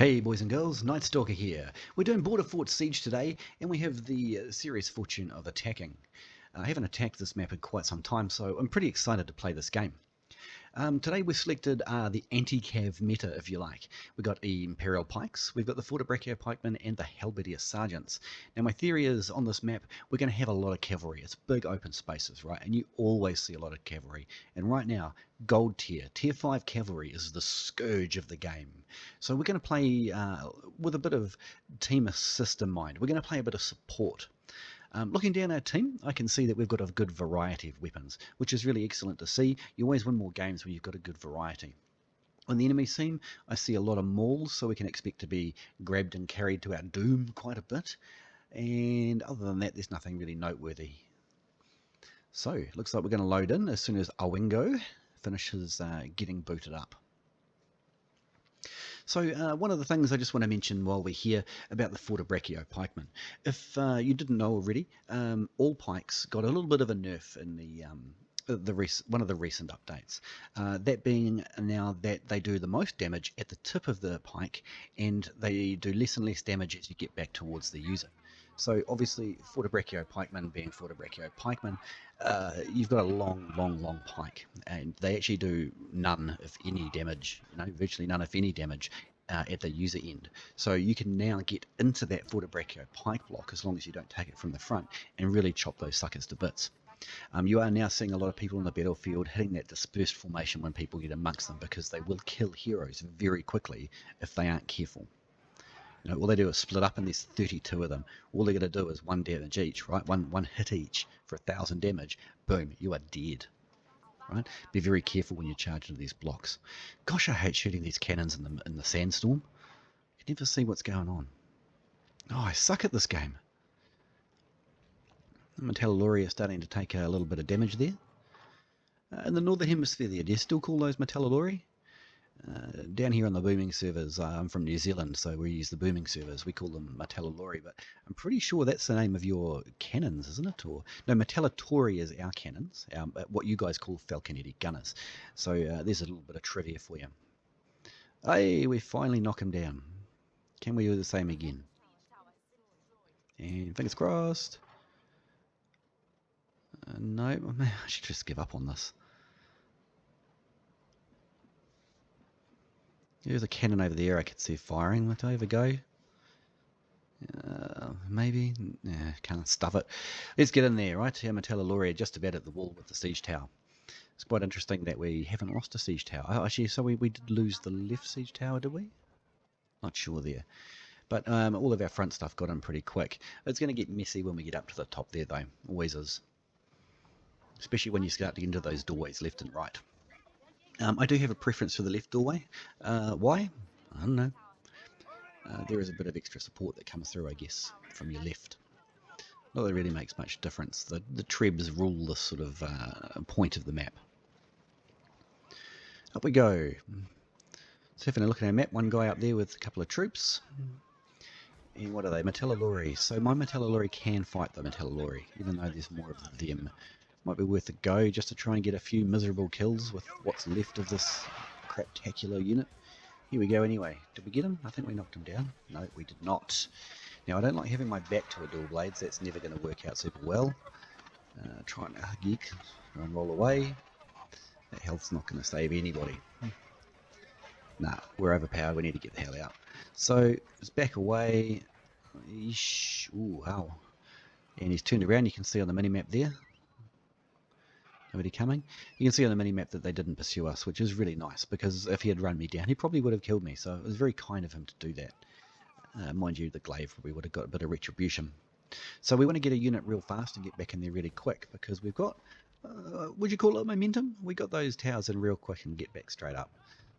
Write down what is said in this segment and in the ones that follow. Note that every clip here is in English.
Hey boys and girls, Night Stalker here. We're doing Border Fort Siege today, and we have the serious fortune of attacking. I haven't attacked this map in quite some time, so I'm pretty excited to play this game. Today we've selected the anti-cav meta, if you like. We've got the Imperial Pikes, we've got the Fortebraccio Pikemen, and the Halbardier Sergeants. Now my theory is, on this map, we're going to have a lot of cavalry. It's big open spaces, right? And you always see a lot of cavalry. And right now, gold tier, tier 5 cavalry is the scourge of the game. So we're going to play with a bit of team assist in mind. We're going to play a bit of support. Looking down our team, I can see that we've got a good variety of weapons, which is really excellent to see. You always win more games when you've got a good variety. On the enemy team, I see a lot of mauls, so we can expect to be grabbed and carried to our doom quite a bit. And other than that, there's nothing really noteworthy. So, it looks like we're going to load in as soon as Awingo finishes getting booted up. So one of the things I just want to mention while we're here about the Fortebraccio pikemen. If you didn't know already, all pikes got a little bit of a nerf in one of the recent updates. That being now that they do the most damage at the tip of the pike, and they do less and less damage as you get back towards the user. So obviously, Fortebraccio pikemen being Fortebraccio pikemen, you've got a long pike, and they actually do none, if any, damage. Virtually none, if any, damage at the user end. So you can now get into that Fortebraccio pike block as long as you don't take it from the front and really chop those suckers to bits. You are now seeing a lot of people on the battlefield hitting that dispersed formation when people get amongst them, because they will kill heroes very quickly if they aren't careful. All they do is split up, and there's 32 of them. All they're going to do is one damage each, right? One hit each for 1,000 damage. Boom, you are dead. Right? Be very careful when you charge into these blocks. Gosh, I hate shooting these cannons in the sandstorm. You can never see what's going on. Oh, I suck at this game. Martellatore is starting to take a little bit of damage there. In the northern hemisphere there, do you still call those Martellatore? Down here on the booming servers, I'm from New Zealand, so we use the booming servers. We call them Martellatore, but I'm pretty sure that's the name of your cannons, isn't it? Or no, Martellatore is our cannons, what you guys call falconetti gunners. So there's a little bit of trivia for you. Hey, we finally knock him down. Can we do the same again? And fingers crossed. No, I should just give up on this. There's a cannon over there I could see firing. Might I have a go? Maybe? Nah, can't stuff it. Let's get in there, right? Martellatore just about at the wall with the siege tower. It's quite interesting that we haven't lost a siege tower. Actually, so we did lose the left siege tower, did we? Not sure there. But all of our front stuff got in pretty quick. It's going to get messy when we get up to the top there, though. Always is. Especially when you start to get into those doorways left and right. I do have a preference for the left doorway. Why? I don't know. There is a bit of extra support that comes through, I guess, from your left. Not that it really makes much difference. The trebs rule this sort of point of the map. Up we go. So having a look at our map, one guy up there with a couple of troops. And what are they? Martellatore. So my Martellatore can fight the Martellatore, even though there's more of them. Might be worth a go just to try and get a few miserable kills with what's left of this craptacular unit. Here we go anyway. Did we get him? I think we knocked him down. No, we did not. Now, I don't like having my back to a dual blades. That's never going to work out super well. Trying to geek and roll away. That health's not going to save anybody. Nah, we're overpowered. We need to get the hell out. So, let's back away. Eesh. Ooh, wow. And he's turned around. You can see on the mini-map there. Nobody coming. You can see on the minimap that they didn't pursue us, which is really nice, because if he had run me down, he probably would have killed me. So it was very kind of him to do that. Mind you, the glaive probably would have got a bit of retribution. So we want to get a unit real fast and get back in there really quick, because we've got, would you call it momentum? We got those towers in real quick and get back straight up.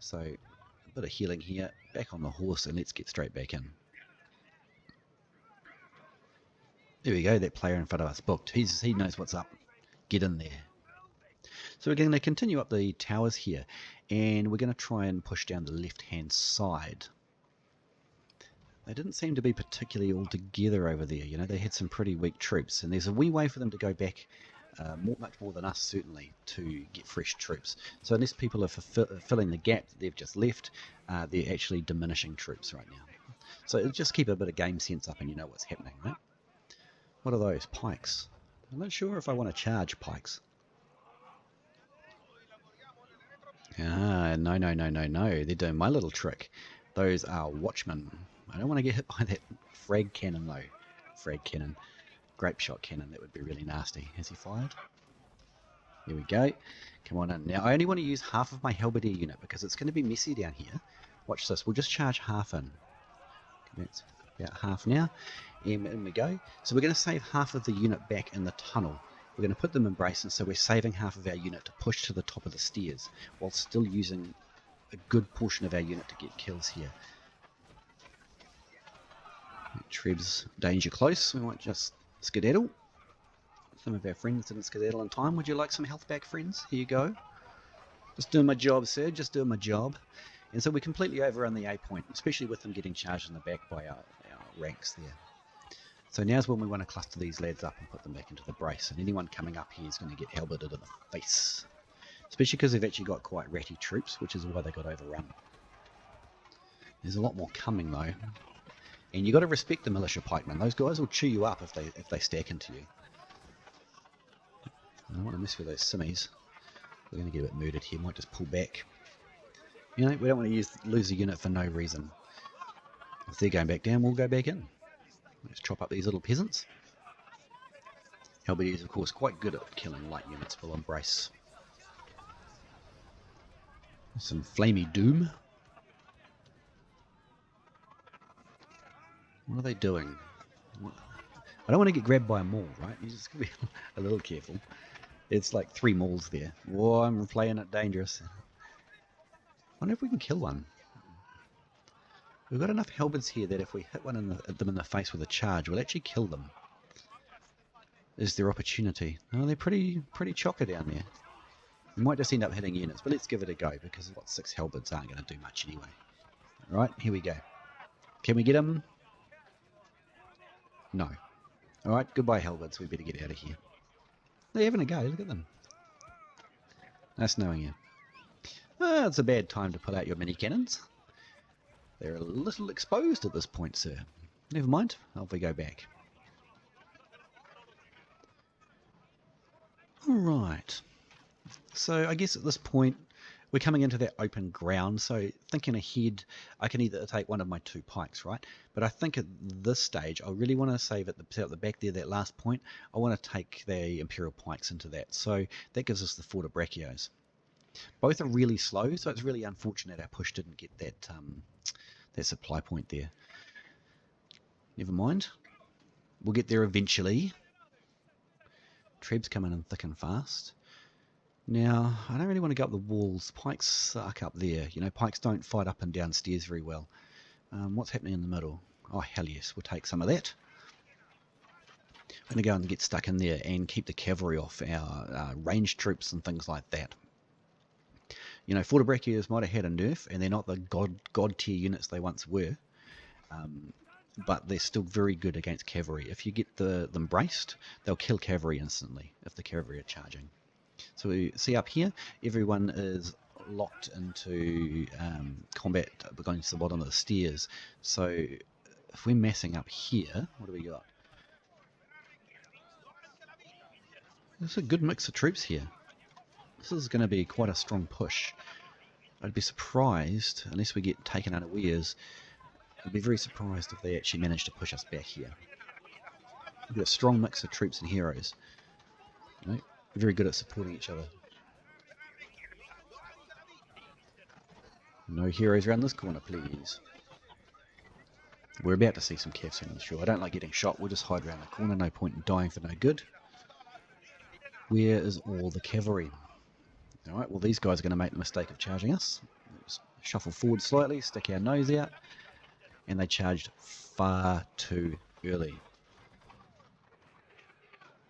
So a bit of healing here, back on the horse, and let's get straight back in. There we go, that player in front of us booked. He knows what's up. Get in there. So we're going to continue up the towers here, and we're going to try and push down the left-hand side. They didn't seem to be particularly all together over there. They had some pretty weak troops, and there's a wee way for them to go back much more than us certainly, to get fresh troops. So unless people are filling the gap that they've just left, they're actually diminishing troops right now. So just keep a bit of game sense up and you know what's happening, right? What are those? Pikes. I'm not sure if I want to charge pikes. Ah, no. They're doing my little trick. Those are watchmen. I don't want to get hit by that frag cannon though. Frag cannon. Grape shot cannon. That would be really nasty. Has he fired? Here we go. Come on in. Now I only want to use half of my Halbardier unit because it's going to be messy down here. Watch this. We'll just charge half in. That's about half now. And in we go. So we're going to save half of the unit back in the tunnel. We're going to put them in brace, and so we're saving half of our unit to push to the top of the stairs while still using a good portion of our unit to get kills here. Treb's danger close. We might just skedaddle. Some of our friends didn't skedaddle in time. Would you like some health back, friends? Here you go. Just doing my job, sir. Just doing my job. And so we completely overrun the A point, especially with them getting charged in the back by our ranks there. So now's when we want to cluster these lads up and put them back into the brace. And anyone coming up here is going to get halberded in the face. Especially because they've actually got quite ratty troops, which is why they got overrun. There's a lot more coming though. And you've got to respect the militia pikemen. Those guys will chew you up if they stack into you. I don't want to mess with those simmies. We're going to get a bit murdered here. Might just pull back. You know, we don't want to lose a unit for no reason. If they're going back down, we'll go back in. Let's chop up these little peasants. Halbardier is, of course, quite good at killing light units full on brace. Some flamey doom. What are they doing? I don't want to get grabbed by a maul, right? You just gotta be a little careful. It's like 3 mauls there. Whoa, I'm playing it dangerous. I wonder if we can kill one. We've got enough halberds here that if we hit one them in the face with a charge, we'll actually kill them. Is their opportunity? Oh, they're pretty chocker down there. We might just end up hitting units, but let's give it a go because what 6 halberds aren't going to do much anyway. Alright, here we go. Can we get them? No. Alright, goodbye halberds, we better get out of here. They're having a go, look at them. Nice knowing you. Ah, it's a bad time to pull out your mini cannons. They're a little exposed at this point, sir. Never mind, off we go back. Alright. So I guess at this point we're coming into that open ground, so thinking ahead I can either take one of my 2 pikes, right? But I think at this stage I really want to save at the back there, that last point, I want to take the Imperial pikes into that. So that gives us the Fortebraccios. Both are really slow, so it's really unfortunate our push didn't get that that supply point there. Never mind. We'll get there eventually. Treb's coming in thick and fast. Now, I don't really want to go up the walls. Pikes suck up there. You know, pikes don't fight up and down stairs very well. What's happening in the middle? Oh, hell yes, we'll take some of that. I'm going to go and get stuck in there and keep the cavalry off our ranged troops and things like that. You know, Fortebraccios might have had a nerf, and they're not the god tier units they once were, but they're still very good against cavalry. If you get them braced, they'll kill cavalry instantly if the cavalry are charging. So we see up here, everyone is locked into combat going to the bottom of the stairs. So if we're massing up here, what do we got? There's a good mix of troops here. This is going to be quite a strong push. I'd be surprised, unless we get taken unawares, I'd be very surprised if they actually manage to push us back here. We've got a strong mix of troops and heroes. You know, very good at supporting each other. No heroes around this corner, please. We're about to see some cavs on the shore. I don't like getting shot. We'll just hide around the corner. No point in dying for no good. Where is all the cavalry? Alright, well these guys are going to make the mistake of charging us. Let's shuffle forward slightly, stick our nose out, and they charged far too early.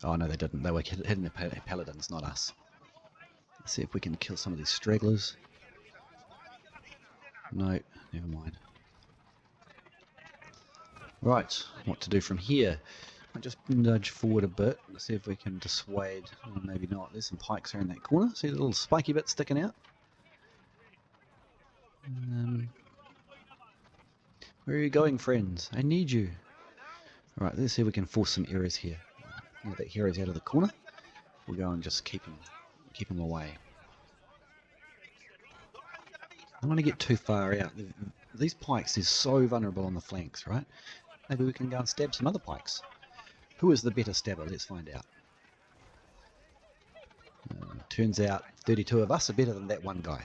Oh no, they didn't. They were hitting the paladins, not us. Let's see if we can kill some of these stragglers. No, never mind. Right, what to do from here? I'll just nudge forward a bit. Let's see if we can dissuade. Or maybe not. There's some pikes around that corner. See the little spiky bit sticking out? Where are you going, friends? I need you. Alright, let's see if we can force some errors here. Now that hero's out of the corner, we'll go and just keep him away. I don't want to get too far out. These pikes are so vulnerable on the flanks, right? Maybe we can go and stab some other pikes. Who is the better stabber? Let's find out. Turns out 32 of us are better than that one guy.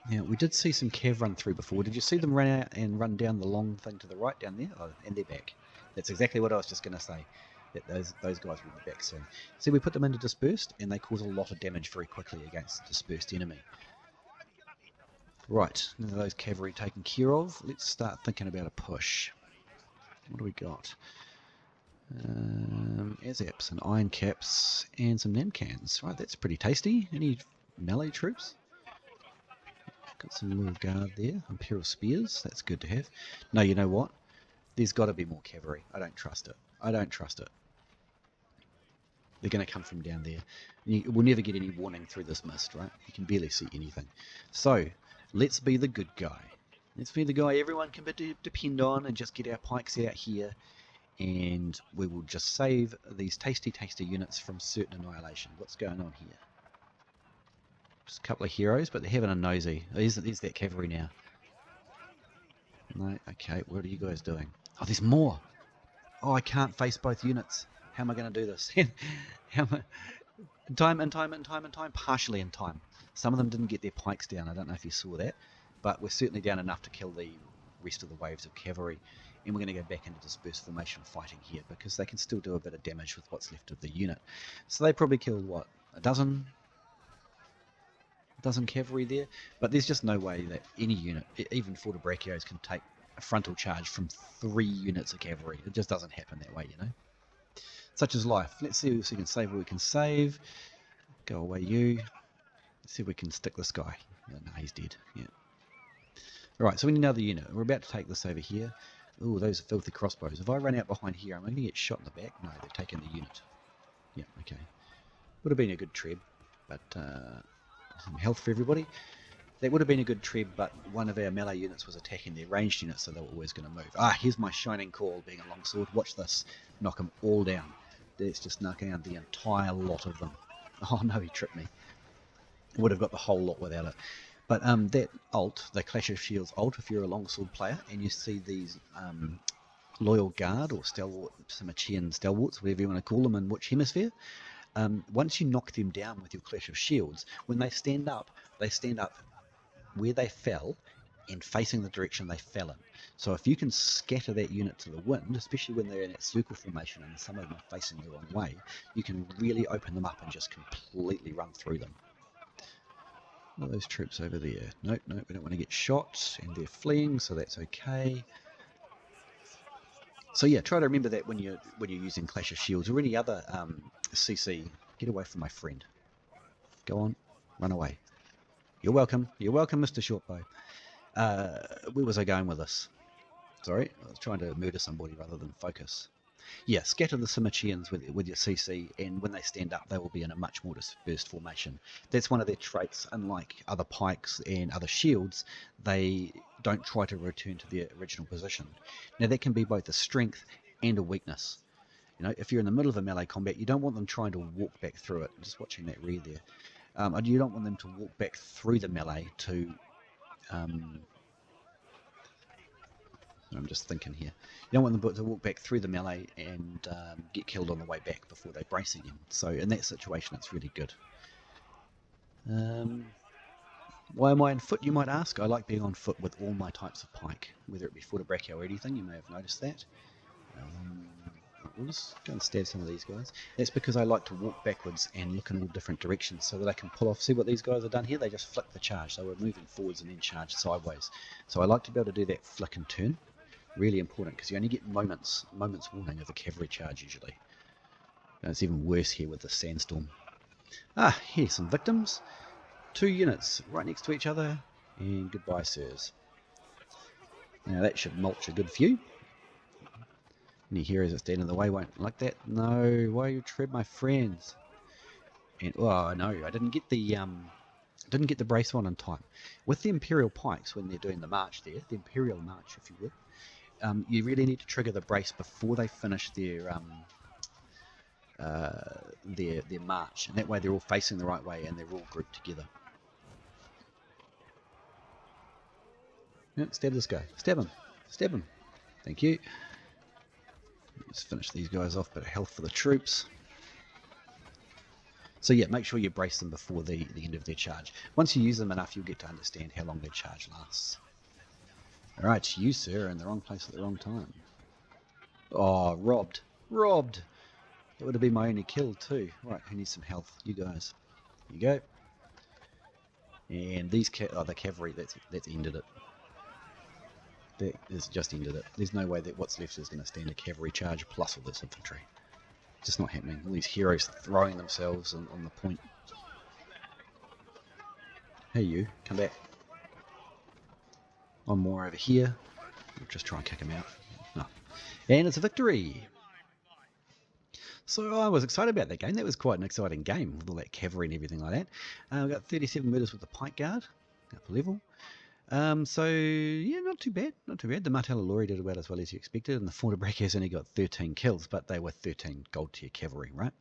Now, we did see some cav run through before. Did you see them run out and run down the long thing to the right down there? Oh, and they're back. That's exactly what I was just going to say. That those guys will be back soon. See, we put them into dispersed, and they cause a lot of damage very quickly against a dispersed enemy. Right, now those cavalry taken care of, let's start thinking about a push. What do we got? Azaps and iron caps and some namcans. Right, that's pretty tasty. Any melee troops? Got some little guard there. Imperial spears. That's good to have. No, you know what? There's got to be more cavalry. I don't trust it. I don't trust it. They're going to come from down there. We'll never get any warning through this mist, right? You can barely see anything. So, let's be the good guy. Let's be the guy everyone can depend on and just get our pikes out here. And we will just save these tasty, tasty units from certain annihilation. What's going on here? Just a couple of heroes, but they're having a nosy. There's that cavalry now. No, okay, what are you guys doing? Oh, there's more. Oh, I can't face both units. How am I going to do this? How am I... In time, partially in time. Some of them didn't get their pikes down. I don't know if you saw that, but we're certainly down enough to kill the rest of the waves of cavalry. And we're going to go back into dispersed formation fighting here because they can still do a bit of damage with what's left of the unit. So they probably killed, what, a dozen cavalry there? But there's just no way that any unit, even Fortebraccios, can take a frontal charge from 3 units of cavalry. It just doesn't happen that way, you know. Such is life. Let's see if we can save what we can save. Go away, you. Let's see if we can stick this guy. No, he's dead. Yeah. Alright, so we need another unit. We're about to take this over here. Ooh, those are filthy crossbows. If I run out behind here, am I going to get shot in the back? No, they've taken the unit. Yeah, okay. Would have been a good treb, but some health for everybody. That would have been a good treb, but one of our melee units was attacking their ranged units, so they were always going to move. Ah, here's my shining call, being a longsword. Watch this. Knock them all down. That's just knocking out the entire lot of them. Oh no, he tripped me. Would have got the whole lot without it. But that ult, the Clash of Shields ult, if you're a longsword player and you see these loyal guard or stalwart, Samachian stalwarts, whatever you want to call them in which hemisphere, once you knock them down with your Clash of Shields, when they stand up where they fell and facing the direction they fell in. So if you can scatter that unit to the wind, especially when they're in that circle formation and some of them are facing the wrong way, you can really open them up and just completely run through them. All those troops over there. Nope, we don't want to get shot, and they're fleeing, so that's okay. So yeah, try to remember that when you're using Clash of Shields or any other CC. Get away from my friend. Go on, run away. You're welcome, Mr. Shortbow. Where was I going with this? Sorry, I was trying to murder somebody rather than focus. Yeah, scatter the Samachians with your CC, and when they stand up, they will be in a much more dispersed formation. That's one of their traits. Unlike other pikes and other shields, they don't try to return to their original position. Now, that can be both a strength and a weakness. You know, if you're in the middle of a melee combat, you don't want them trying to walk back through it. Just watching that rear there. You don't want them to walk back through the melee to... I'm just thinking here. You don't want them to walk back through the melee and get killed on the way back before they brace again. So in that situation, it's really good. Why am I on foot, you might ask? I like being on foot with all my types of pike, whether it be Fortebraccio or anything. You may have noticed that. We'll just go and stab some of these guys. That's because I like to walk backwards and look in all different directions so that I can pull off. See what these guys have done here? They just flick the charge. They were moving forwards and then charged sideways. So I like to be able to do that flick and turn. Really important, because you only get moments warning of a cavalry charge usually. And it's even worse here with the sandstorm. Ah, here's some victims. 2 units right next to each other, and goodbye, sirs. Now that should mulch a good few. Any heroes that stand in the way won't like that. No, why you tread my friends? And oh no, I didn't get the brace on in time. With the Imperial pikes, when they're doing the march there, the Imperial march, if you will, you really need to trigger the brace before they finish their march, and that way they're all facing the right way and they're all grouped together. Yeah, stab this guy. Stab him. Stab him. Thank you. Let's finish these guys off. Bit of health for the troops. So yeah, make sure you brace them before the end of their charge. Once you use them enough, you'll get to understand how long their charge lasts. Alright, you sir are in the wrong place at the wrong time. Oh, robbed. Robbed! That would have been my only kill too. Right, who needs some health? You guys. Here you go. And these the cavalry, that's ended it. That has just ended it. There's no way that what's left is going to stand a cavalry charge plus all this infantry. Just not happening. All these heroes throwing themselves on the point. Hey you, come back. One more over here. We'll just try and kick him out. No. And it's a victory! So I was excited about that game. That was quite an exciting game with all that cavalry and everything like that. We got 37 murders with the pike guard, up a level. So yeah, not too bad, not too bad. The Martellatore did about as well as you expected, and the Fortebraccio only got 13 kills, but they were 13 gold tier cavalry, right?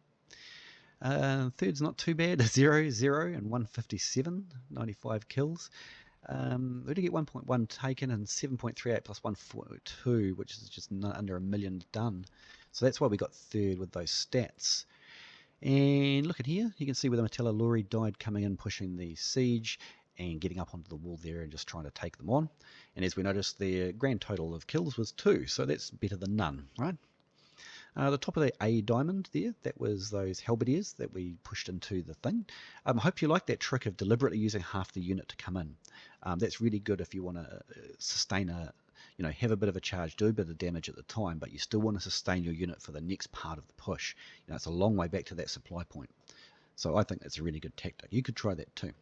Third's not too bad, 0, 0, and 157, 95 kills. We did get 1.1 taken and 7.38 plus 142, which is just under 1 million done. So that's why we got third with those stats. And look at here, you can see where the Martellatore died coming in, pushing the siege and getting up onto the wall there and just trying to take them on. And as we noticed, their grand total of kills was 2, so that's better than none, right? The top of the A diamond there, that was those Halbardiers that we pushed into the thing. I hope you like that trick of deliberately using half the unit to come in. That's really good if you want to sustain have a bit of a charge, do a bit of damage at the time, but you still want to sustain your unit for the next part of the push. It's a long way back to that supply point. So I think that's a really good tactic. You could try that too.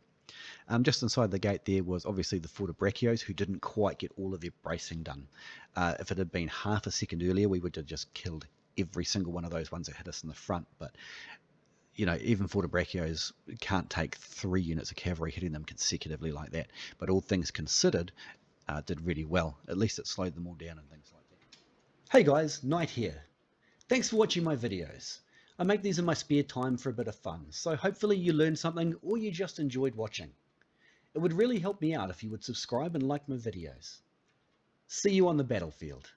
Just inside the gate there was obviously the Fortebraccios, who didn't quite get all of their bracing done. If it had been half a second earlier, we would have just killed every single one of those ones that hit us in the front. But even Fortebraccios can't take 3 units of cavalry hitting them consecutively like that. But all things considered, did really well. At least it slowed them all down and things like that. Hey guys, Knight here. Thanks for watching my videos. I make these in my spare time for a bit of fun, so hopefully you learned something or you just enjoyed watching. It would really help me out if you would subscribe and like my videos. See you on the battlefield.